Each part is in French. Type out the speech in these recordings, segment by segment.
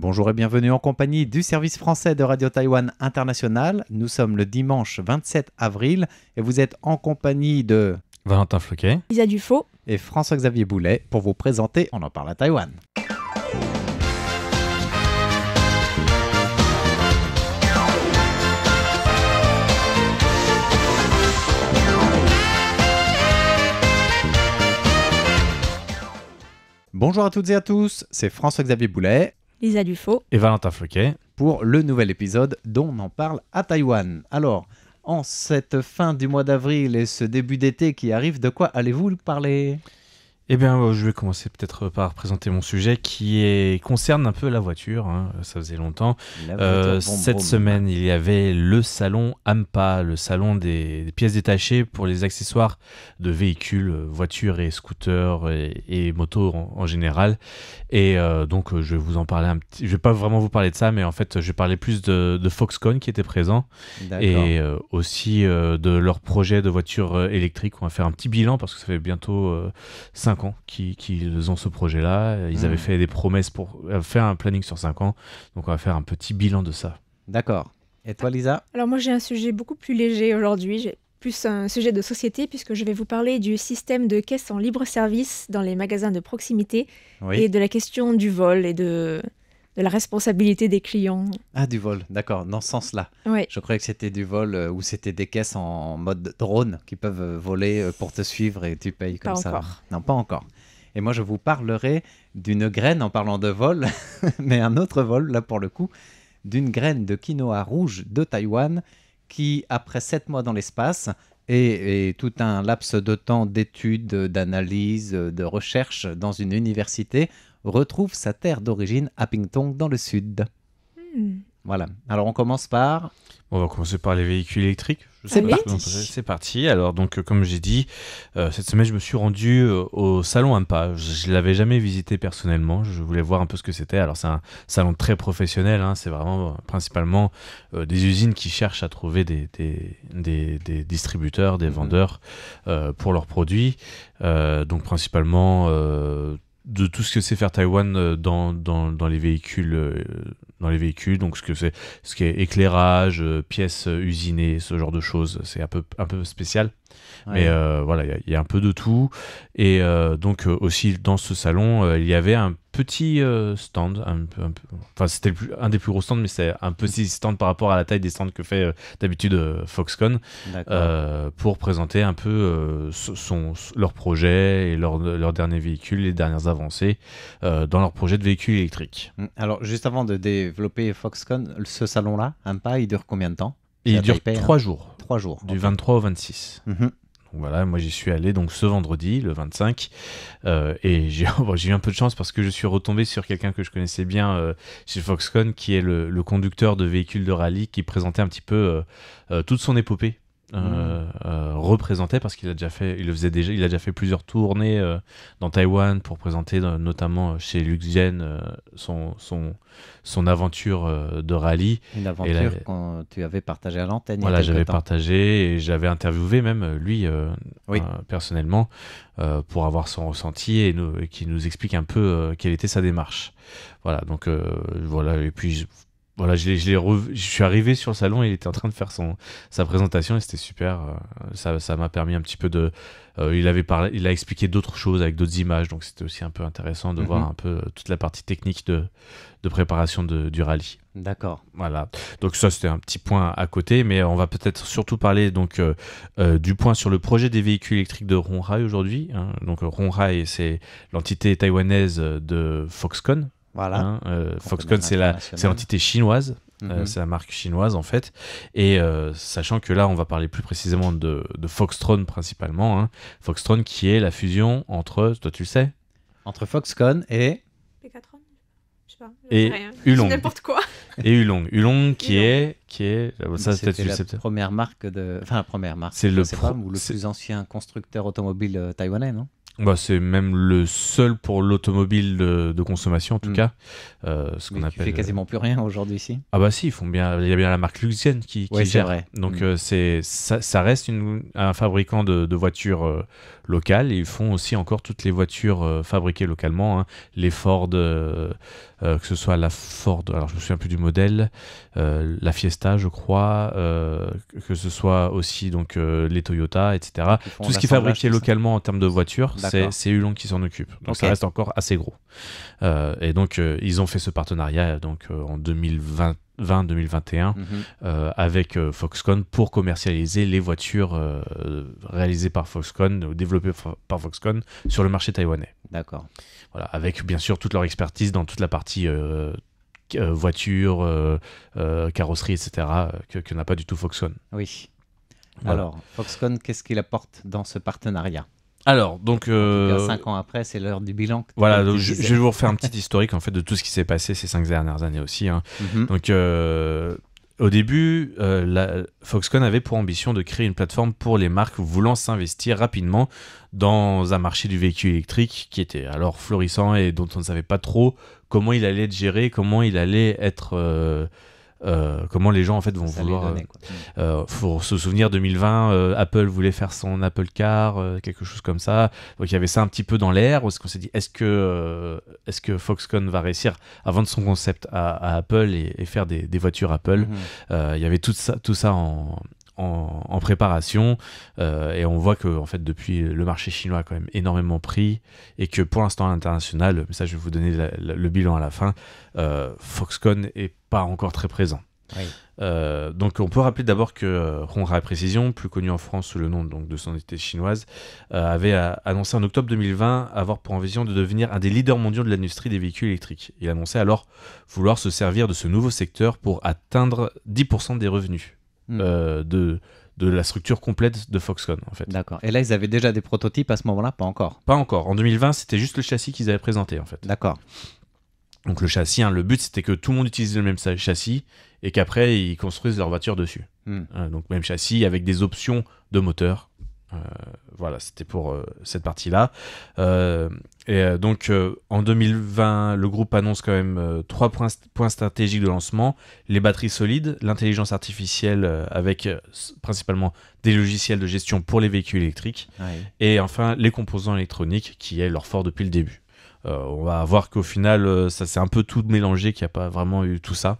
Bonjour et bienvenue en compagnie du service français de Radio Taïwan International. Nous sommes le dimanche 27 avril et vous êtes en compagnie de Valentin Floquet, Lisa Dufaux et François-Xavier Boulet pour vous présenter On en parle à Taïwan. Bonjour à toutes et à tous, c'est François-Xavier Boulet, Lisa Dufaux et Valentin Floquet pour le nouvel épisode dont on en parle à Taïwan. Alors, en cette fin du mois d'avril et ce début d'été qui arrive, de quoi allez-vous parler ? Eh bien, je vais commencer peut-être par présenter mon sujet qui concerne un peu la voiture. Ça faisait longtemps. Cette semaine, il y avait le salon AMPA, le salon des pièces détachées pour les accessoires de véhicules, voitures et scooters et motos en général. Et donc, je vais vous en parler je vais pas vraiment vous parler de ça, mais en fait, je vais parler plus de Foxconn qui était présent. D'accord. Et aussi de leur projet de voiture électrique. On va faire un petit bilan parce que ça fait bientôt 5 ans qu'ils ont ce projet-là. Ils avaient fait des promesses pour faire un planning sur 5 ans. Donc, on va faire un petit bilan de ça. D'accord. Et toi, Lisa ? Alors moi j'ai un sujet beaucoup plus léger aujourd'hui, j'ai plus un sujet de société puisque je vais vous parler du système de caisse en libre service dans les magasins de proximité et de la question du vol et de la responsabilité des clients. Ah, du vol, d'accord, dans ce sens-là. Ouais. Je croyais que c'était du vol où c'était des caisses en mode drone qui peuvent voler pour te suivre et tu payes comme Pas ça. encore. Non, pas encore. Et moi, je vous parlerai d'une graine en parlant de vol, mais un autre vol, là pour le coup, d'une graine de quinoa rouge de Taïwan qui, après 7 mois dans l'espace et tout un laps de temps d'études, d'analyse, de recherche dans une université, retrouve sa terre d'origine à Pingtung dans le sud. Voilà. Alors on commence par... On va commencer par les véhicules électriques. C'est parti. Alors, donc, comme j'ai dit, cette semaine, je me suis rendu au salon AMPA. Je ne l'avais jamais visité personnellement. Je voulais voir un peu ce que c'était. Alors, c'est un salon très professionnel. C'est vraiment principalement des usines qui cherchent à trouver des distributeurs, des vendeurs pour leurs produits. Donc, principalement... de tout ce que c'est faire Taïwan dans les véhicules, donc ce qui est éclairage, pièces usinées, ce genre de choses, c'est un peu spécial. Ouais. Mais voilà, il y a un peu de tout. Et donc aussi dans ce salon, il y avait un petit stand, enfin c'était un des plus gros stands, mais c'est un petit stand par rapport à la taille des stands que fait d'habitude Foxconn, pour présenter un peu leur projet et leur dernier véhicule, les dernières avancées dans leur projet de véhicule électrique. Alors juste avant de développer Foxconn, ce salon-là, AMPA, il dure combien de temps ? Il dure 3 jours. 3 jours. Du 23 au 26. Donc voilà, moi j'y suis allé donc ce vendredi, le 25, et j'ai eu un peu de chance parce que je suis retombé sur quelqu'un que je connaissais bien chez Foxconn, qui est le conducteur de véhicules de rallye, qui présentait un petit peu toute son épopée. Représentait parce qu'il a déjà fait plusieurs tournées dans Taïwan pour présenter notamment chez Luxian son aventure de rallye. Une aventure que tu avais partagée à l'antenne. Voilà, j'avais partagé et j'avais interviewé même lui personnellement pour avoir son ressenti et qui nous explique un peu quelle était sa démarche. Voilà, donc voilà, et puis voilà, je suis arrivé sur le salon et il était en train de faire sa présentation et c'était super. Ça m'a permis un petit peu de... il a expliqué d'autres choses avec d'autres images, donc c'était aussi un peu intéressant de voir un peu toute la partie technique de préparation du rallye. D'accord. Voilà, donc ça c'était un petit point à côté, mais on va peut-être surtout parler donc du point sur le projet des véhicules électriques de Hon-Hai aujourd'hui. Donc Hon-Hai, c'est l'entité taïwanaise de Foxconn. Voilà. Foxconn, c'est l'entité chinoise, c'est la marque chinoise en fait. Et sachant que là, on va parler plus précisément de Foxtron principalement. Foxtron qui est la fusion entre, toi tu le sais ? Entre Foxconn et... P4N ? Je sais pas. Et Hulong. N'importe quoi. Et Hulong. Hulong qui est ça, c'était la première marque ou le plus ancien constructeur automobile taïwanais, non ? C'est même le seul pour l'automobile de consommation en tout cas. Ce qu'on appelle. Tu fais quasiment plus rien aujourd'hui ici. Ah bah si, ils font bien. Il y a bien la marque Luxienne qui gère. Vrai. Donc ça reste un fabricant de voitures locales. Et ils font aussi encore toutes les voitures fabriquées localement. Hein. Les Ford, que ce soit la Ford, alors je me souviens plus du modèle, la Fiesta je crois, que ce soit aussi donc les Toyota, etc. Tout ce qui est fabriqué localement en termes de voitures, c'est Yulong qui s'en occupe. Donc ça reste encore assez gros. Et donc ils ont fait ce partenariat donc en 2020-2021 avec Foxconn pour commercialiser les voitures réalisées par Foxconn ou développées par Foxconn sur le marché taïwanais. D'accord. Voilà, avec bien sûr toute leur expertise dans toute la partie voiture, carrosserie, etc. que n'a pas du tout Foxconn. Oui. Voilà. Alors, Foxconn, qu'est-ce qu'il apporte dans ce partenariat ? Alors, donc... 5 ans après, c'est l'heure du bilan. Voilà, donc je vais vous refaire un petit historique en fait, de tout ce qui s'est passé ces 5 dernières années aussi. Hein. Donc, au début, Foxconn avait pour ambition de créer une plateforme pour les marques voulant s'investir rapidement dans un marché du véhicule électrique qui était alors florissant et dont on ne savait pas trop comment il allait être géré, comment il allait être... comment les gens en fait vont vouloir pour se souvenir 2020 Apple voulait faire son Apple Car, quelque chose comme ça, donc il y avait ça un petit peu dans l'air, parce qu'on s'est dit est-ce que Foxconn va réussir à vendre son concept à Apple et faire des voitures Apple. Il y avait tout ça en préparation et on voit que en fait depuis le marché chinois a quand même énormément pris et que pour l'instant à l'international, mais ça je vais vous donner le bilan à la fin, Foxconn est pas encore très présent. Oui. Donc on peut rappeler d'abord que Honghai Precision, plus connu en France sous le nom donc, de son entité chinoise, avait annoncé en octobre 2020 avoir pour ambition de devenir un des leaders mondiaux de l'industrie des véhicules électriques. Il annonçait alors vouloir se servir de ce nouveau secteur pour atteindre 10% des revenus de la structure complète de Foxconn en fait. D'accord. Et là ils avaient déjà des prototypes à ce moment-là? Pas encore. Pas encore. En 2020 c'était juste le châssis qu'ils avaient présenté en fait. D'accord. Donc le châssis, le but c'était que tout le monde utilise le même châssis et qu'après ils construisent leur voiture dessus. Donc même châssis avec des options de moteur. Voilà, c'était pour cette partie-là. Donc en 2020, le groupe annonce quand même 3 points stratégiques de lancement. Les batteries solides, l'intelligence artificielle avec principalement des logiciels de gestion pour les véhicules électriques. Ouais. Et enfin les composants électroniques qui est leur fort depuis le début. On va voir qu'au final, ça s'est un peu tout mélangé, qu'il n'y a pas vraiment eu tout ça.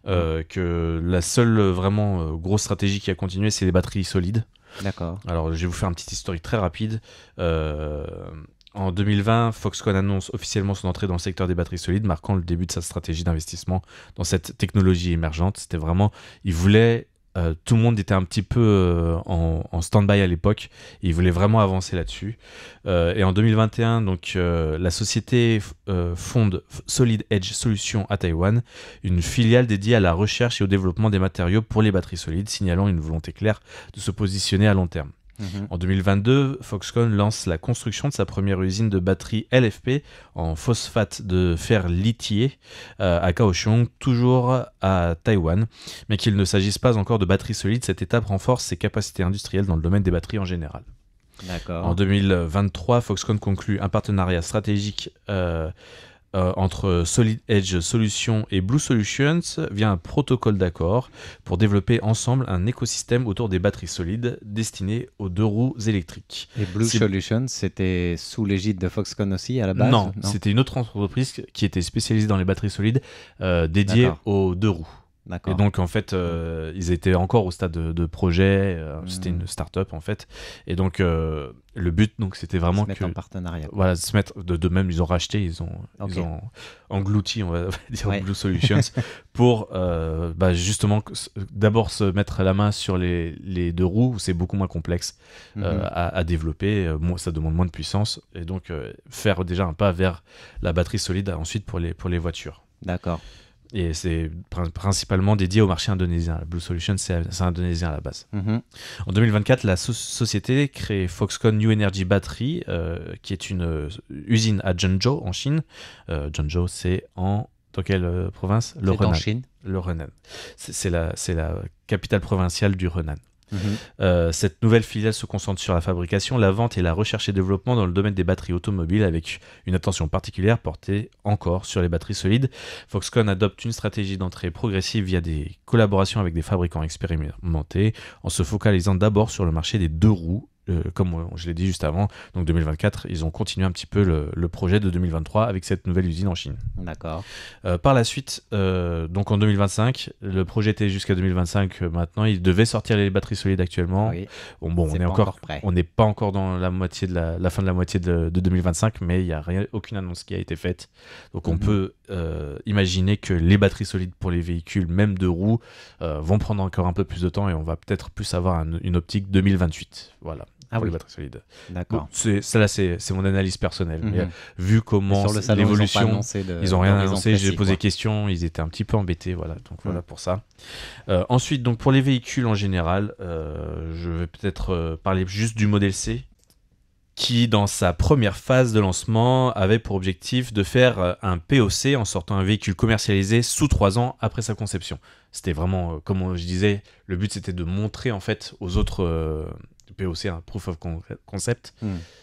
Que la seule vraiment grosse stratégie qui a continué, c'est les batteries solides. D'accord. Alors, je vais vous faire un petit historique très rapide. En 2020, Foxconn annonce officiellement son entrée dans le secteur des batteries solides, marquant le début de sa stratégie d'investissement dans cette technologie émergente. C'était vraiment... Il voulait... tout le monde était un petit peu en stand-by à l'époque et ils voulaient vraiment avancer là-dessus. Et en 2021, donc, la société fonde Solid Edge Solutions à Taïwan, une filiale dédiée à la recherche et au développement des matériaux pour les batteries solides, signalant une volonté claire de se positionner à long terme. En 2022, Foxconn lance la construction de sa première usine de batteries LFP en phosphate de fer lithié à Kaohsiung, toujours à Taïwan, mais qu'il ne s'agisse pas encore de batteries solides. Cette étape renforce ses capacités industrielles dans le domaine des batteries en général. D'accord. En 2023, Foxconn conclut un partenariat stratégique entre Solid Edge Solutions et Blue Solutions via un protocole d'accord pour développer ensemble un écosystème autour des batteries solides destinées aux 2 roues électriques. Et Blue Solutions, c'était sous l'égide de Foxconn aussi à la base? Non, c'était une autre entreprise qui était spécialisée dans les batteries solides dédiée aux 2 roues. D'accord. Et donc en fait ils étaient encore au stade de projet, c'était une start-up en fait, et donc le but donc c'était vraiment se mettre en partenariat. Voilà, se mettre de même, ils ont racheté, ils ont englouti, on va dire, Blue Solutions pour justement d'abord se mettre la main sur les 2 roues où c'est beaucoup moins complexe à développer, ça demande moins de puissance et donc faire déjà un pas vers la batterie solide ensuite pour les voitures. D'accord. Et c'est principalement dédié au marché indonésien. Blue Solutions, c'est indonésien à la base. En 2024, la société crée Foxconn New Energy Battery, qui est une usine à Zhengzhou, en Chine. Zhengzhou, c'est dans quelle province? Le Henan. En Chine. Le Henan. C'est la capitale provinciale du Henan. Cette nouvelle filiale se concentre sur la fabrication, la vente et la recherche et développement dans le domaine des batteries automobiles, avec une attention particulière portée encore sur les batteries solides. Foxconn adopte une stratégie d'entrée progressive via des collaborations avec des fabricants expérimentés, en se focalisant d'abord sur le marché des 2 roues. Comme je l'ai dit juste avant, donc 2024, ils ont continué un petit peu le projet de 2023 avec cette nouvelle usine en Chine. D'accord. Par la suite, donc en 2025, le projet était jusqu'à 2025. Maintenant, ils devaient sortir les batteries solides actuellement. Oui. Bon, on n'est pas encore dans la moitié de la fin de la moitié de 2025, mais il n'y a aucune annonce qui a été faite. Donc on peut imaginer que les batteries solides pour les véhicules, même 2 roues, vont prendre encore un peu plus de temps et on va peut-être plus avoir une optique 2028. Voilà. Pour les batteries solides. D'accord. Bon, c'est mon analyse personnelle. Mais vu comment l'évolution, ils n'ont rien annoncé. J'ai posé questions, ils étaient un petit peu embêtés. Voilà, donc voilà pour ça. Ensuite, donc pour les véhicules en général, je vais peut-être parler juste du modèle C, qui dans sa première phase de lancement avait pour objectif de faire un POC en sortant un véhicule commercialisé sous 3 ans après sa conception. C'était vraiment, comme je disais, le but c'était de montrer en fait aux autres POC, un Proof of Concept,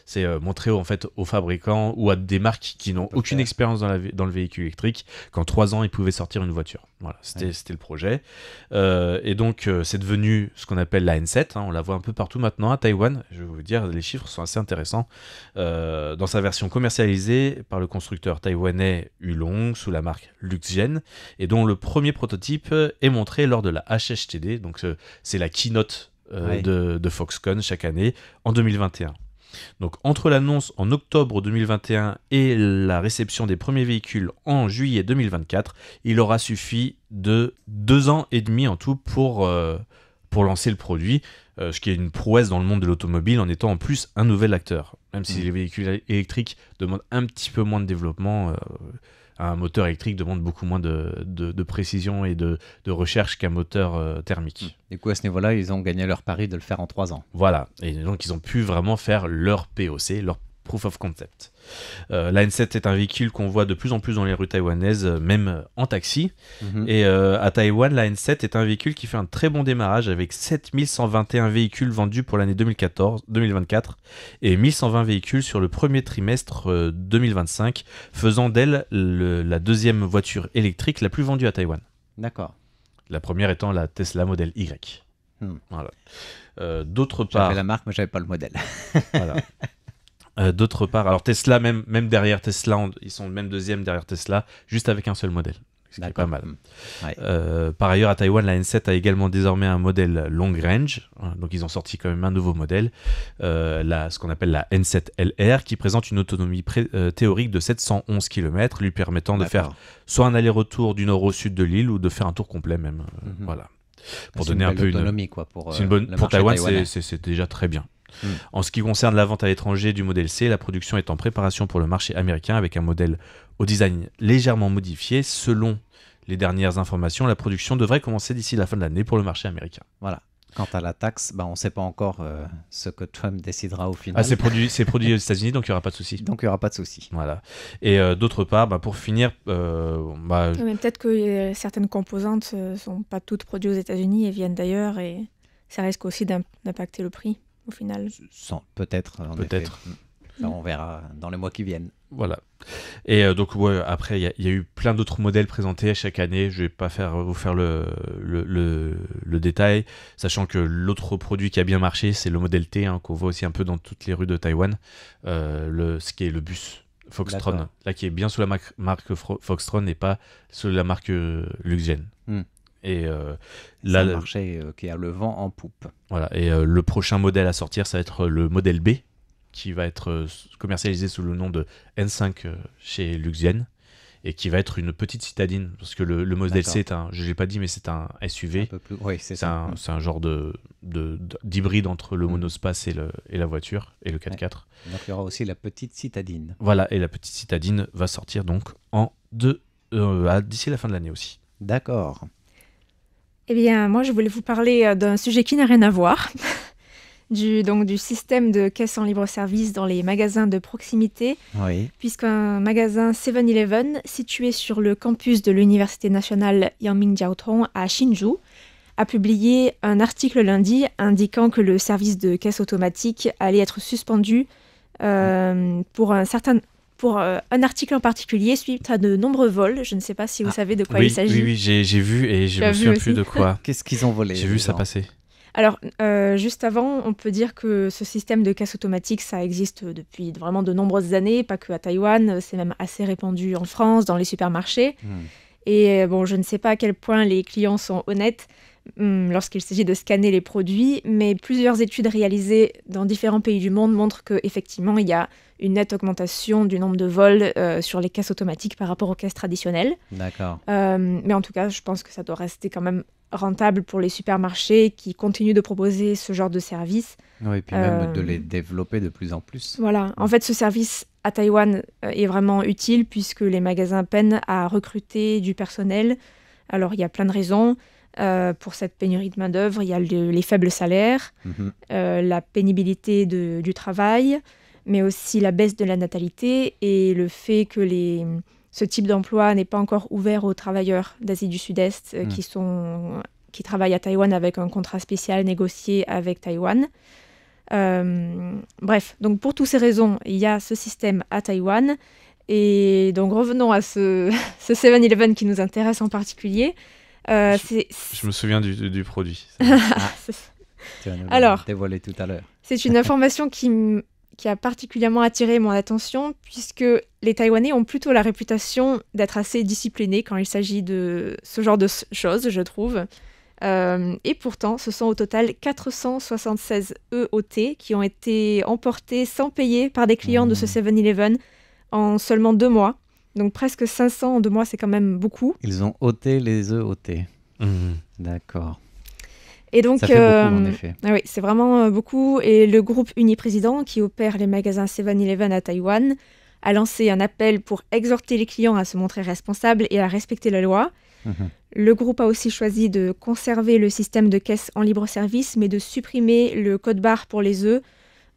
c'est montrer en fait aux fabricants ou à des marques qui n'ont aucune expérience dans le véhicule électrique qu'en 3 ans ils pouvaient sortir une voiture. Voilà, c'était le projet. Et donc c'est devenu ce qu'on appelle la N7, on la voit un peu partout maintenant à Taïwan. Je vais vous dire, les chiffres sont assez intéressants. Dans sa version commercialisée par le constructeur taïwanais Yulong sous la marque Luxgen, et dont le premier prototype est montré lors de la HHTD, donc c'est la keynote de Foxconn chaque année en 2021. Donc entre l'annonce en octobre 2021 et la réception des premiers véhicules en juillet 2024, il aura suffi de 2 ans et demi en tout pour lancer le produit, ce qui est une prouesse dans le monde de l'automobile en étant en plus un nouvel acteur. Même si les véhicules électriques demandent un petit peu moins de développement, un moteur électrique demande beaucoup moins de précision et de recherche qu'un moteur thermique. Du coup, à ce niveau-là, ils ont gagné leur pari de le faire en 3 ans. Voilà, et donc ils ont pu vraiment faire leur POC, leur Proof of Concept. La N7 est un véhicule qu'on voit de plus en plus dans les rues taïwanaises, même en taxi. Et à Taïwan, la N7 est un véhicule qui fait un très bon démarrage avec 7121 véhicules vendus pour l'année 2024 et 1120 véhicules sur le premier trimestre 2025, faisant d'elle la 2e voiture électrique la plus vendue à Taïwan. D'accord. La première étant la Tesla Model Y. Voilà. D'autre part... J'avais la marque, mais j'avais pas le modèle. Voilà. D'autre part, alors Tesla, même derrière Tesla, ils sont même 2e derrière Tesla, juste avec un seul modèle, ce qui est pas mal. Par ailleurs, à Taïwan, la N7 a également désormais un modèle long range, donc ils ont sorti quand même un nouveau modèle, ce qu'on appelle la N7 LR, qui présente une autonomie théorique de 711 km, lui permettant de faire soit un aller-retour du nord au sud de l'île, ou de faire un tour complet même. Voilà. Pour donner un peu une autonomie, quoi, pour Taïwan, c'est déjà très bien. En ce qui concerne la vente à l'étranger du modèle C, la production est en préparation pour le marché américain avec un modèle au design légèrement modifié. Selon les dernières informations, la production devrait commencer d'ici la fin de l'année pour le marché américain. Voilà. Quant à la taxe, on ne sait pas encore ce que Trump décidera au final. C'est produit aux États-Unis, donc il n'y aura pas de souci. Donc il n'y aura pas de souci. Voilà. Et d'autre part, pour finir... mais peut-être que certaines composantes ne sont pas toutes produites aux États-Unis et viennent d'ailleurs, et ça risque aussi d'impacter le prix. Au final. Peut-être. Ça, on verra dans les mois qui viennent. Voilà. Et donc, après, il y a eu plein d'autres modèles présentés chaque année. Je ne vais pas vous faire le détail, sachant que l'autre produit qui a bien marché, c'est le modèle T, qu'on voit aussi un peu dans toutes les rues de Taïwan, ce qui est le bus Foxtron, là, qui est bien sous la marque Foxtron et pas sous la marque Luxgen. Et là, c'est un marché qui a le vent en poupe. Voilà. Et le prochain modèle à sortir, ça va être le modèle B, qui va être commercialisé sous le nom de N5 chez Luxgen, et qui va être une petite citadine, parce que le modèle C est je ne l'ai pas dit, mais c'est un SUV. Oui, c'est un genre d'hybride entre le monospace et la voiture, et le 4x4. Donc il y aura aussi la petite citadine. Voilà, et la petite citadine va sortir donc d'ici la fin de l'année aussi. D'accord. Eh bien, moi, je voulais vous parler d'un sujet qui n'a rien à voir, du système de caisse en libre-service dans les magasins de proximité, puisqu'un magasin 7-Eleven, situé sur le campus de l'Université nationale Yangming Jiaotong à Hsinchu, a publié un article lundi indiquant que le service de caisse automatique allait être suspendu pour un article en particulier suite à de nombreux vols. Je ne sais pas si vous savez de quoi il s'agit. Oui, j'ai vu et je me souviens plus de quoi. Qu'est-ce qu'ils ont volé? J'ai vu ça passer. Alors, juste avant, on peut dire que ce système de caisse automatique, ça existe depuis vraiment de nombreuses années, pas que à Taïwan, c'est même assez répandu en France, dans les supermarchés. Et bon, je ne sais pas à quel point les clients sont honnêtes lorsqu'il s'agit de scanner les produits, mais plusieurs études réalisées dans différents pays du monde montrent qu'effectivement, il y a une nette augmentation du nombre de vols sur les caisses automatiques par rapport aux caisses traditionnelles. D'accord. Mais en tout cas, je pense que ça doit rester quand même rentable pour les supermarchés qui continuent de proposer ce genre de service. Oui, et puis même de les développer de plus en plus. Voilà. En fait, ce service à Taïwan est vraiment utile puisque les magasins peinent à recruter du personnel. Alors, il y a plein de raisons. Pour cette pénurie de main-d'œuvre, il y a les faibles salaires, la pénibilité du travail, mais aussi la baisse de la natalité et le fait que ce type d'emploi n'est pas encore ouvert aux travailleurs d'Asie du Sud-Est qui travaillent à Taïwan avec un contrat spécial négocié avec Taïwan. Bref, donc pour toutes ces raisons, il y a ce système à Taïwan. Et donc revenons à ce 7-Eleven qui nous intéresse en particulier. Je me souviens du produit. Tu vas nous le dévoiler tout à l'heure. C'est une information qui a particulièrement attiré mon attention puisque les Taïwanais ont plutôt la réputation d'être assez disciplinés quand il s'agit de ce genre de choses, je trouve. Et pourtant, ce sont au total 476 EOT qui ont été emportés sans payer par des clients de ce 7-Eleven en seulement 2 mois. Donc presque 500 en 2 mois, c'est quand même beaucoup. Ils ont ôté les œufs ôtés. D'accord. Et donc, ça fait beaucoup, en effet. Oui, c'est vraiment beaucoup. Et le groupe Uniprésident, qui opère les magasins 7-Eleven à Taïwan, a lancé un appel pour exhorter les clients à se montrer responsables et à respecter la loi. Le groupe a aussi choisi de conserver le système de caisse en libre service, mais de supprimer le code barre pour les œufs.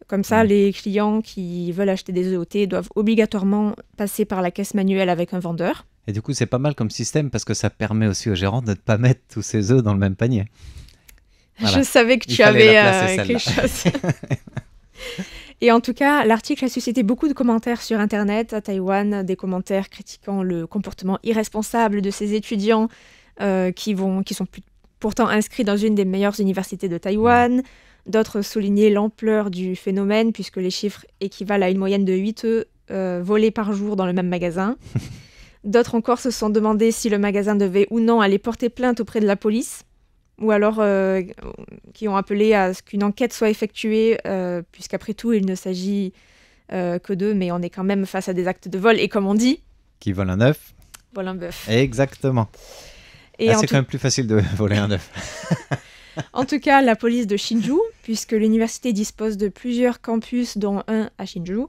Comme ça, les clients qui veulent acheter des œufs OT doivent obligatoirement passer par la caisse manuelle avec un vendeur. Et du coup, c'est pas mal comme système parce que ça permet aussi aux gérants de ne pas mettre tous ces œufs dans le même panier. Voilà. Je savais que tu avais quelque chose. Et en tout cas, l'article a suscité beaucoup de commentaires sur Internet à Taïwan, des commentaires critiquant le comportement irresponsable de ces étudiants qui sont pourtant inscrits dans une des meilleures universités de Taïwan. D'autres soulignaient l'ampleur du phénomène puisque les chiffres équivalent à une moyenne de 8 œufs volés par jour dans le même magasin. D'autres encore se sont demandé si le magasin devait ou non aller porter plainte auprès de la police, ou alors qui ont appelé à ce qu'une enquête soit effectuée, puisqu'après tout, il ne s'agit que d'eux, mais on est quand même face à des actes de vol, et comme on dit... Qui vole un œuf. Vole un bœuf. Exactement. C'est quand même plus facile de voler un œuf. En tout cas, la police de Hsinchu, puisque l'université dispose de plusieurs campus, dont un à Hsinchu,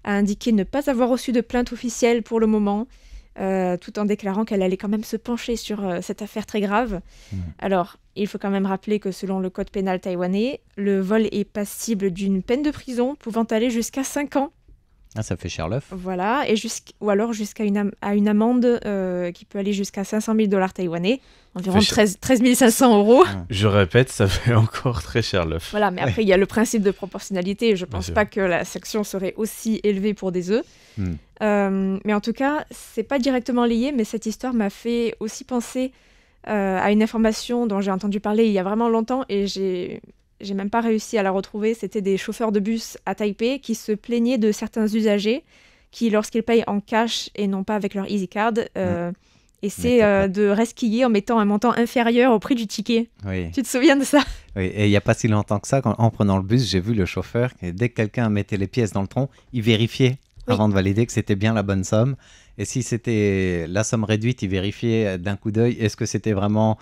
a indiqué ne pas avoir reçu de plainte officielle pour le moment, tout en déclarant qu'elle allait quand même se pencher sur cette affaire très grave. Alors, il faut quand même rappeler que selon le code pénal taïwanais, le vol est passible d'une peine de prison pouvant aller jusqu'à 5 ans. Ah, ça fait cher l'œuf. Voilà, ou alors jusqu'à une amende qui peut aller jusqu'à 500 000 $ taïwanais, environ 13 500 €. Je répète, ça fait encore très cher l'œuf. Voilà, mais après, il y a le principe de proportionnalité. Je ne pense pas que la sanction serait aussi élevée pour des œufs. Mais en tout cas, ce n'est pas directement lié, mais cette histoire m'a fait aussi penser à une information dont j'ai entendu parler il y a vraiment longtemps et j'ai même pas réussi à la retrouver. C'était des chauffeurs de bus à Taipei qui se plaignaient de certains usagers qui, lorsqu'ils payent en cash et non pas avec leur EasyCard, essaient de resquiller en mettant un montant inférieur au prix du ticket. Oui. Tu te souviens de ça? Oui, et il n'y a pas si longtemps que ça, en prenant le bus, j'ai vu le chauffeur, dès que quelqu'un mettait les pièces dans le tronc, il vérifiait avant de valider que c'était bien la bonne somme. Et si c'était la somme réduite, il vérifiait d'un coup d'œil, est-ce que c'était vraiment...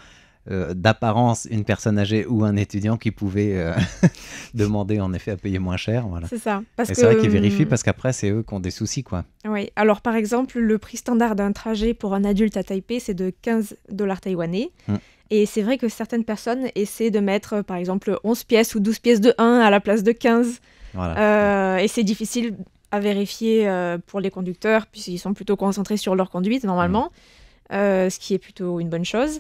d'apparence une personne âgée ou un étudiant qui pouvait demander en effet à payer moins cher. Voilà. C'est ça. Et c'est vrai qu'ils vérifient parce qu'après, c'est eux qui ont des soucis, quoi. Oui. Alors, par exemple, le prix standard d'un trajet pour un adulte à Taipei, c'est de 15 $ taïwanais. Et c'est vrai que certaines personnes essaient de mettre, par exemple, 11 pièces ou 12 pièces de 1 à la place de 15. Voilà. Et c'est difficile à vérifier pour les conducteurs puisqu'ils sont plutôt concentrés sur leur conduite, normalement, ce qui est plutôt une bonne chose.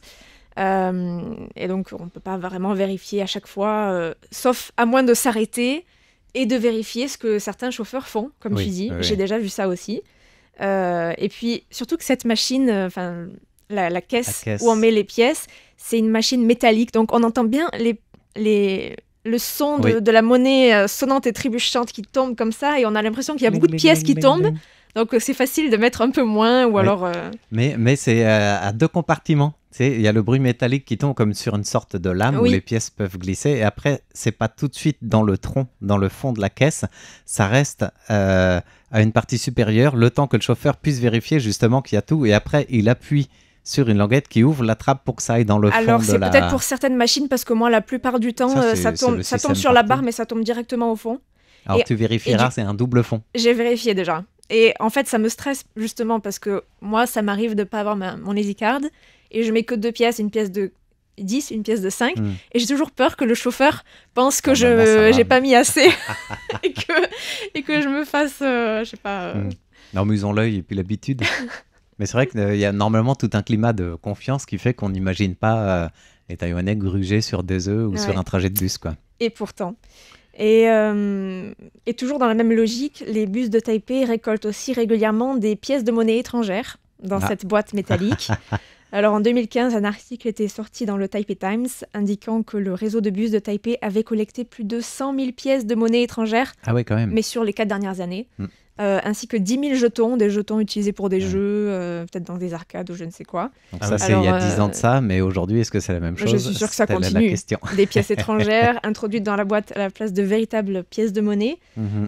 Et donc, on ne peut pas vraiment vérifier à chaque fois, sauf à moins de s'arrêter et de vérifier ce que certains chauffeurs font, comme tu dis. J'ai déjà vu ça aussi. Et puis, surtout que cette machine, la caisse où on met les pièces, c'est une machine métallique. Donc, on entend bien le son de la monnaie sonnante et trébuchante qui tombe comme ça. Et on a l'impression qu'il y a beaucoup de pièces qui tombent. Donc, c'est facile de mettre un peu moins ou alors... Mais c'est à 2 compartiments. Il y a le bruit métallique qui tombe comme sur une sorte de lame où les pièces peuvent glisser. Et après, c'est pas tout de suite dans le tronc, dans le fond de la caisse. Ça reste à une partie supérieure, le temps que le chauffeur puisse vérifier justement qu'il y a tout. Et après, il appuie sur une languette qui ouvre la trappe pour que ça aille dans le fond de la... Alors, c'est peut-être pour certaines machines, parce que moi, la plupart du temps, ça tombe sur la barre, mais ça tombe directement au fond. Alors, tu vérifieras, c'est un double fond. J'ai vérifié déjà. Et en fait, ça me stresse justement parce que moi, ça m'arrive de ne pas avoir mon EasyCard et je mets que 2 pièces, une pièce de 10, une pièce de 5. Et j'ai toujours peur que le chauffeur pense que je n'ai pas mis assez et que je me fasse, je sais pas... Non, mais ils ont l'œil et puis l'habitude. Mais c'est vrai qu'il y a normalement tout un climat de confiance qui fait qu'on n'imagine pas les Taïwanais gruger sur des œufs ou sur un trajet de bus, quoi. Et pourtant... Et toujours dans la même logique, les bus de Taipei récoltent aussi régulièrement des pièces de monnaie étrangères dans cette boîte métallique. Alors en 2015, un article était sorti dans le Taipei Times indiquant que le réseau de bus de Taipei avait collecté plus de 100 000 pièces de monnaie étrangère, quand même. Mais sur les 4 dernières années. Ainsi que 10 000 jetons, des jetons utilisés pour des jeux, peut-être dans des arcades ou je ne sais quoi. Donc ça, c'est il y a 10 ans de ça, mais aujourd'hui, est-ce que c'est la même chose? Je suis sûre que ça continue. Des pièces étrangères introduites dans la boîte à la place de véritables pièces de monnaie.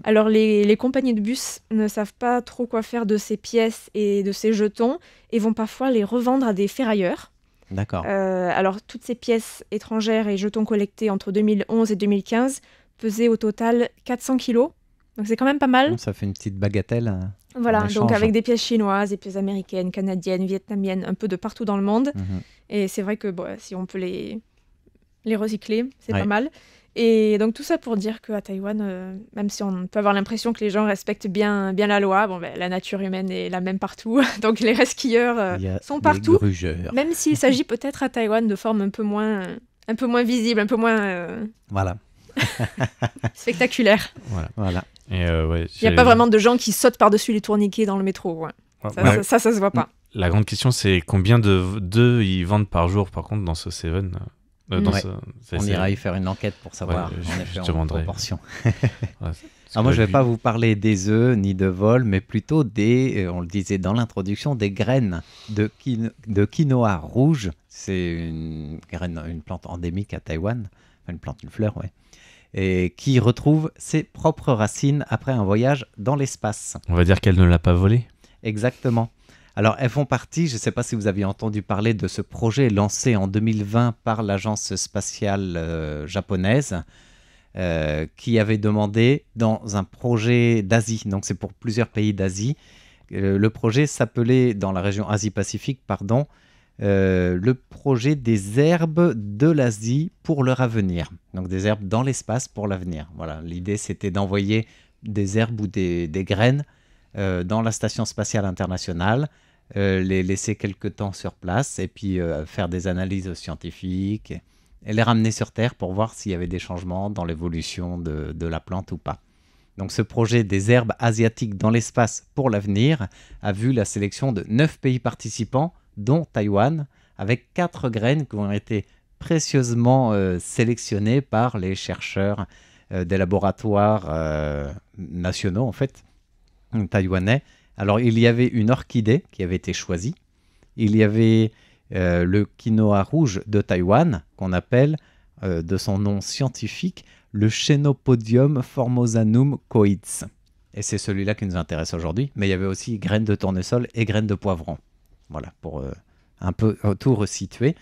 Alors, les compagnies de bus ne savent pas trop quoi faire de ces pièces et de ces jetons et vont parfois les revendre à des ferrailleurs. D'accord. Alors, toutes ces pièces étrangères et jetons collectés entre 2011 et 2015 pesaient au total 400 kilos. Donc c'est quand même pas mal. Ça fait une petite bagatelle. Voilà, donc avec des pièces chinoises, des pièces américaines, canadiennes, vietnamiennes, un peu de partout dans le monde. Et c'est vrai que si on peut les recycler, c'est pas mal. Et donc tout ça pour dire qu'à Taïwan, même si on peut avoir l'impression que les gens respectent bien la loi, la nature humaine est la même partout. Donc les resquilleurs sont partout. Même s'il s'agit peut-être à Taïwan de forme un peu moins visible, un peu moins... Voilà. spectaculaire. Voilà. Et il n'y a pas vraiment de gens qui sautent par-dessus les tourniquets dans le métro. Ça se voit pas. La grande question, c'est combien d'œufs ils vendent par jour, par contre, dans ce Seven On ira y faire une enquête pour savoir en proportion. Alors moi, je ne vais pas vous parler des œufs ni de vol, mais plutôt on le disait dans l'introduction, des graines de quinoa rouge. C'est une plante endémique à Taïwan, une fleur, et qui retrouve ses propres racines après un voyage dans l'espace. On va dire qu'elle ne l'a pas volé. Exactement. Alors, elles font partie, je ne sais pas si vous aviez entendu parler de ce projet lancé en 2020 par l'agence spatiale japonaise, qui avait demandé dans un projet d'Asie, donc c'est pour plusieurs pays d'Asie, le projet s'appelait, dans la région Asie-Pacifique, le projet des herbes de l'Asie pour leur avenir. Donc des herbes dans l'espace pour l'avenir. Voilà, l'idée c'était d'envoyer des herbes ou des graines dans la station spatiale internationale, les laisser quelque temps sur place et puis faire des analyses scientifiques et les ramener sur Terre pour voir s'il y avait des changements dans l'évolution de la plante ou pas. Donc ce projet des herbes asiatiques dans l'espace pour l'avenir a vu la sélection de 9 pays participants, dont Taïwan, avec 4 graines qui ont été précieusement sélectionnées par les chercheurs des laboratoires nationaux, en fait, taïwanais. Alors, il y avait une orchidée qui avait été choisie. Il y avait le quinoa rouge de Taïwan, qu'on appelle, de son nom scientifique, le Chenopodium formosanum coides. Et c'est celui-là qui nous intéresse aujourd'hui. Mais il y avait aussi graines de tournesol et graines de poivron. Voilà, pour un peu tout resituer.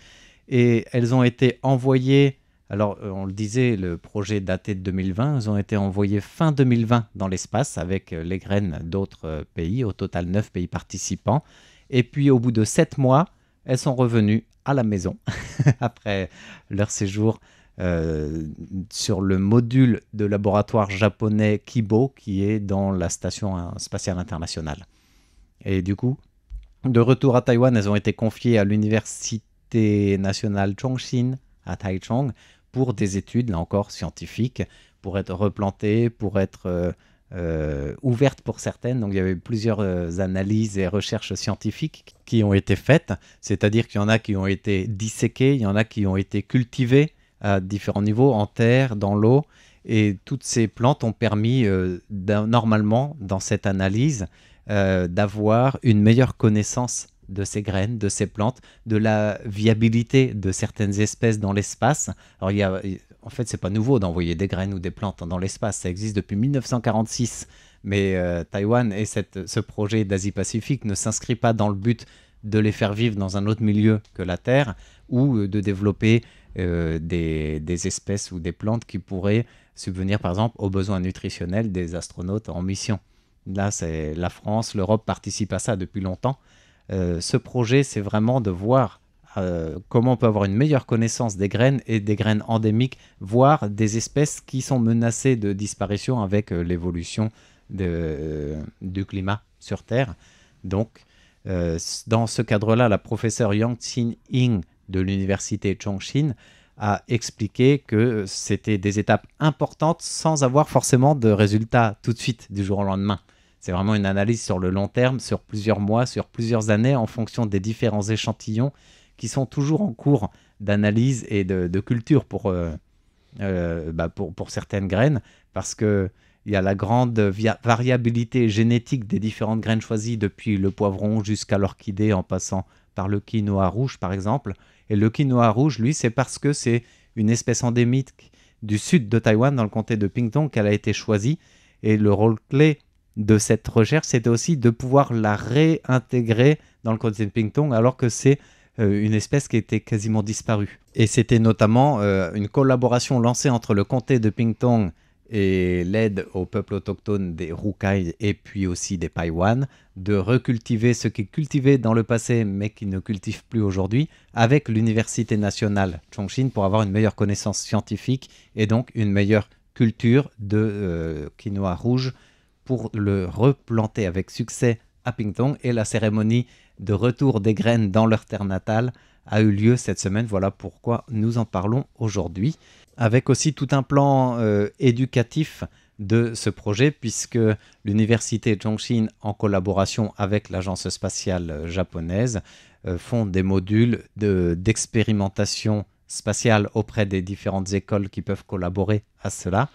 Et elles ont été envoyées, alors on le disait, le projet daté de 2020, elles ont été envoyées fin 2020 dans l'espace avec les graines d'autres pays, au total 9 pays participants. Et puis au bout de 7 mois, elles sont revenues à la maison, après leur séjour sur le module de laboratoire japonais Kibo, qui est dans la station spatiale internationale. Et du coup, de retour à Taïwan, elles ont été confiées à l'université l'Université nationale Chongqing à Taichung pour des études, là encore, scientifiques, pour être replantées, pour être ouvertes pour certaines. Donc il y avait plusieurs analyses et recherches scientifiques qui ont été faites, c'est-à-dire qu'il y en a qui ont été disséquées, il y en a qui ont été cultivées à différents niveaux, en terre, dans l'eau, et toutes ces plantes ont permis, normalement, dans cette analyse, d'avoir une meilleure connaissance de ces graines, de ces plantes, de la viabilité de certaines espèces dans l'espace. Alors, en fait, c'est pas nouveau d'envoyer des graines ou des plantes dans l'espace, ça existe depuis 1946, mais Taïwan et ce projet d'Asie-Pacifique ne s'inscrit pas dans le but de les faire vivre dans un autre milieu que la Terre, ou de développer des espèces ou des plantes qui pourraient subvenir, par exemple, aux besoins nutritionnels des astronautes en mission. Là, c'est la France, l'Europe participent à ça depuis longtemps. Ce projet, c'est vraiment de voir comment on peut avoir une meilleure connaissance des graines et des graines endémiques, voire des espèces qui sont menacées de disparition avec l'évolution du climat sur Terre. Donc, dans ce cadre-là, la professeure Yang Xin-Ying de l'université Chongqing a expliqué que c'était des étapes importantes sans avoir forcément de résultats tout de suite du jour au lendemain. C'est vraiment une analyse sur le long terme, sur plusieurs mois, sur plusieurs années, en fonction des différents échantillons qui sont toujours en cours d'analyse et de culture pour certaines graines, parce qu'il y a la grande variabilité génétique des différentes graines choisies, depuis le poivron jusqu'à l'orchidée, en passant par le quinoa rouge, par exemple. Et le quinoa rouge, lui, c'est parce que c'est une espèce endémique du sud de Taïwan, dans le comté de Pingtung, qu'elle a été choisie. Et le rôle clé de cette recherche, c'était aussi de pouvoir la réintégrer dans le comté de Pingtung, alors que c'est une espèce qui était quasiment disparue. Et c'était notamment une collaboration lancée entre le comté de Pingtung et l'aide aux peuples autochtones des Rukai et puis aussi des Paiwan, de recultiver ce qui est cultivé dans le passé mais qui ne cultive plus aujourd'hui, avec l'université nationale Chongqing, pour avoir une meilleure connaissance scientifique et donc une meilleure culture de quinoa rouge pour le replanter avec succès à Pingtung. Et la cérémonie de retour des graines dans leur terre natale a eu lieu cette semaine. Voilà pourquoi nous en parlons aujourd'hui, avec aussi tout un plan éducatif de ce projet, puisque l'université Chongqing, en collaboration avec l'agence spatiale japonaise, font des modules d'expérimentation spatiale auprès des différentes écoles qui peuvent collaborer à cela,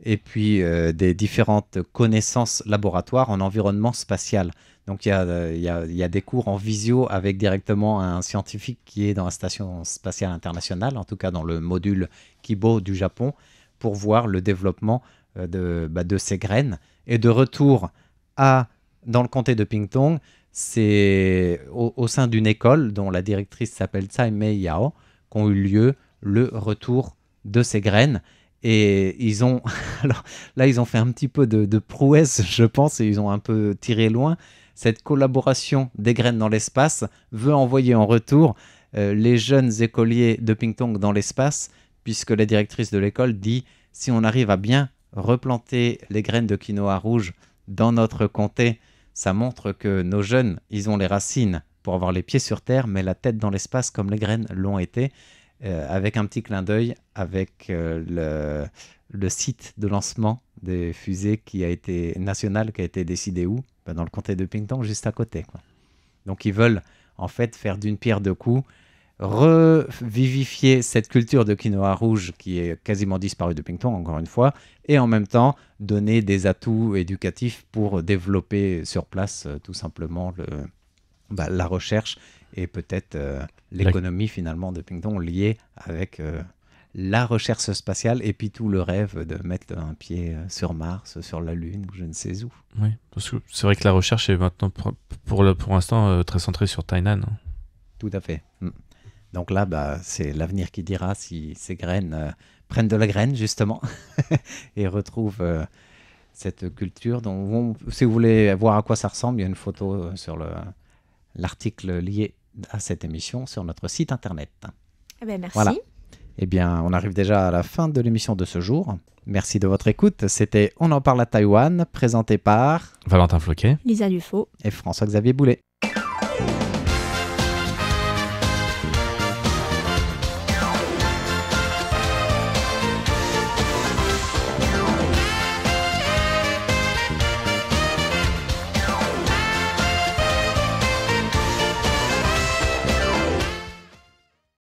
et puis des différentes connaissances laboratoires en environnement spatial. Donc il y a des cours en visio avec directement un scientifique qui est dans la station spatiale internationale, en tout cas dans le module Kibo du Japon, pour voir le développement de ces graines. Et de retour dans le comté de Pingtung, c'est au sein d'une école dont la directrice s'appelle Tsai Mei Yao qu'ont eu lieu le retour de ces graines. Et ils ont fait un petit peu de prouesse, je pense, et ils ont un peu tiré loin. Cette collaboration des graines dans l'espace veut envoyer en retour les jeunes écoliers de Pingtung dans l'espace, puisque la directrice de l'école dit « Si on arrive à bien replanter les graines de quinoa rouge dans notre comté, ça montre que nos jeunes, ils ont les racines pour avoir les pieds sur terre, mais la tête dans l'espace comme les graines l'ont été ». Avec un petit clin d'œil avec le site de lancement des fusées national qui a été décidé où ? Dans le comté de Pingtung, juste à côté, quoi. Donc ils veulent en fait faire d'une pierre deux coups, revivifier cette culture de quinoa rouge qui est quasiment disparue de Pingtung, encore une fois, et en même temps donner des atouts éducatifs pour développer sur place tout simplement la recherche et peut-être l'économie finalement de Pingtung liée avec la recherche spatiale et puis tout le rêve de mettre un pied sur Mars, sur la Lune ou je ne sais où. Oui, parce que c'est vrai que la recherche est maintenant pour l'instant très centrée sur Tainan. Tout à fait. Donc là, c'est l'avenir qui dira si ces graines prennent de la graine justement et retrouvent cette culture. Donc, si vous voulez voir à quoi ça ressemble, il y a une photo sur l'article lié à cette émission sur notre site internet. Eh bien, merci. Voilà. Eh bien, on arrive déjà à la fin de l'émission de ce jour. Merci de votre écoute. C'était On en parle à Taïwan, présenté par Valentin Floquet, Lisa Dufaux et François-Xavier Boulet.